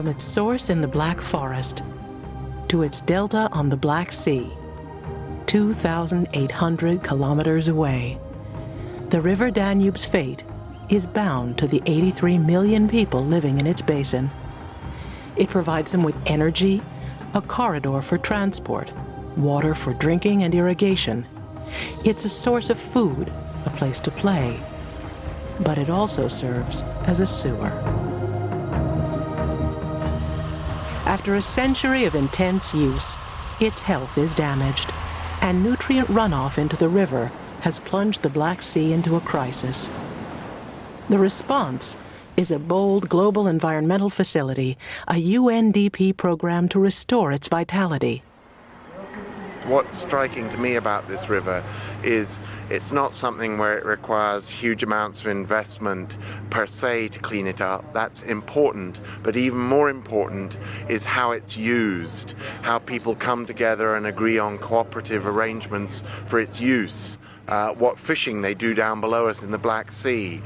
From its source in the Black Forest to its delta on the Black Sea, 2,800 kilometers away, the River Danube's fate is bound to the 83 million people living in its basin. It provides them with energy, a corridor for transport, water for drinking and irrigation. It's a source of food, a place to play. But it also serves as a sewer. After a century of intense use, its health is damaged, and nutrient runoff into the river has plunged the Black Sea into a crisis. The response is a bold global environmental facility, a UNDP program to restore its vitality. What's striking to me about this river is it's not something where it requires huge amounts of investment per se to clean it up. That's important, but even more important is how it's used, how people come together and agree on cooperative arrangements for its use, what fishing they do down below us in the Black Sea,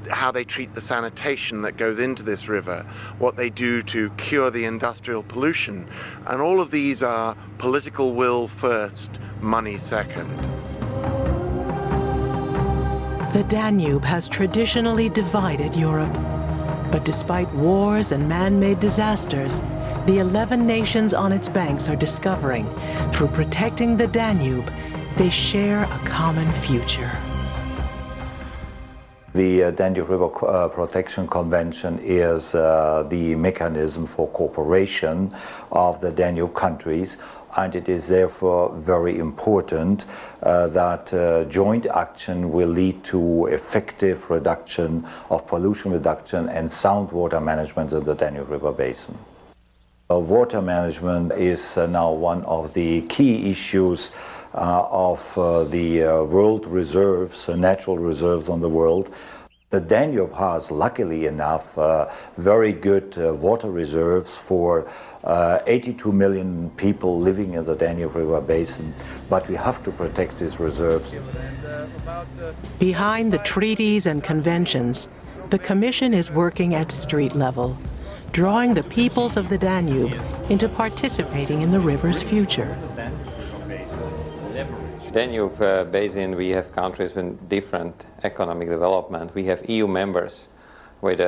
how they treat the sanitation that goes into this river, what they do to cure the industrial pollution. And all of these are political will first, money second. The Danube has traditionally divided Europe. But despite wars and man-made disasters, the 11 nations on its banks are discovering, through protecting the Danube, they share a common future. The Danube River Protection Convention is the mechanism for cooperation of the Danube countries, and it is therefore very important that joint action will lead to effective reduction of pollution reduction and sound water management in the Danube River Basin. Water management is now one of the key issues of the world reserves, natural reserves on the world. The Danube has, luckily enough, very good water reserves for 82 million people living in the Danube River Basin, but we have to protect these reserves. Behind the treaties and conventions, the Commission is working at street level, drawing the peoples of the Danube into participating in the river's future. Danube Basin, we have countries with different economic development. We have EU members with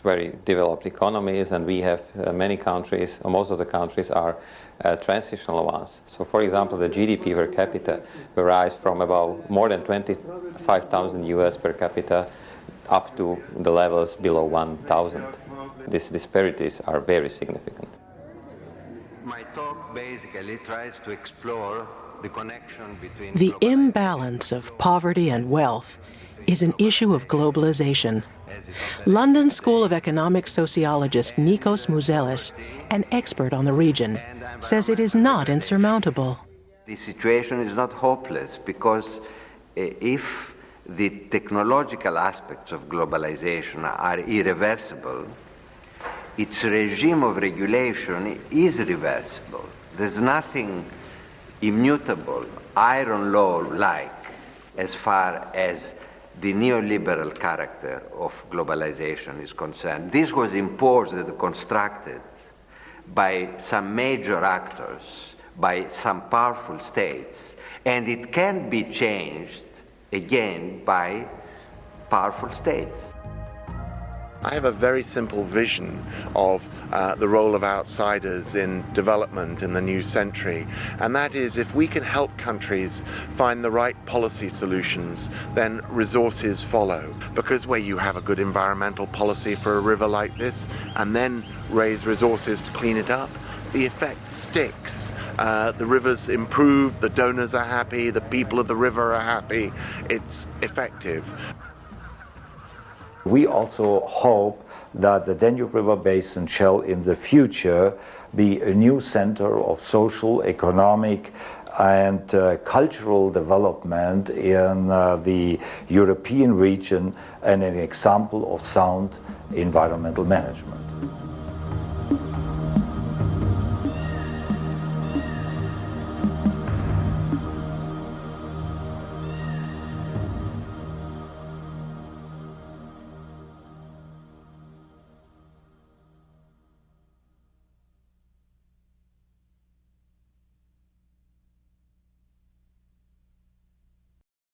very developed economies, and we have many countries, or most of the countries are transitional ones. So, for example, the GDP per capita varies from about more than 25,000 US per capita up to the levels below 1,000. These disparities are very significant. My talk basically tries to explore the connection between the imbalance of poverty and wealth is an issue of globalization. London School of Economics sociologist Nikos Mouzelis, an expert on the region, says it is not insurmountable. The situation is not hopeless because if the technological aspects of globalization are irreversible, its regime of regulation is reversible. There's nothing immutable, iron law-like, as far as the neoliberal character of globalization is concerned. This was imposed and constructed by some major actors, by some powerful states, and it can be changed again by powerful states. I have a very simple vision of the role of outsiders in development in the new century, and that is if we can help countries find the right policy solutions, then resources follow. Because where you have a good environmental policy for a river like this, and then raise resources to clean it up, the effect sticks. The river's improved, the donors are happy, the people of the river are happy, it's effective. We also hope that the Danube River Basin shall in the future be a new center of social, economic and cultural development in the European region and an example of sound environmental management.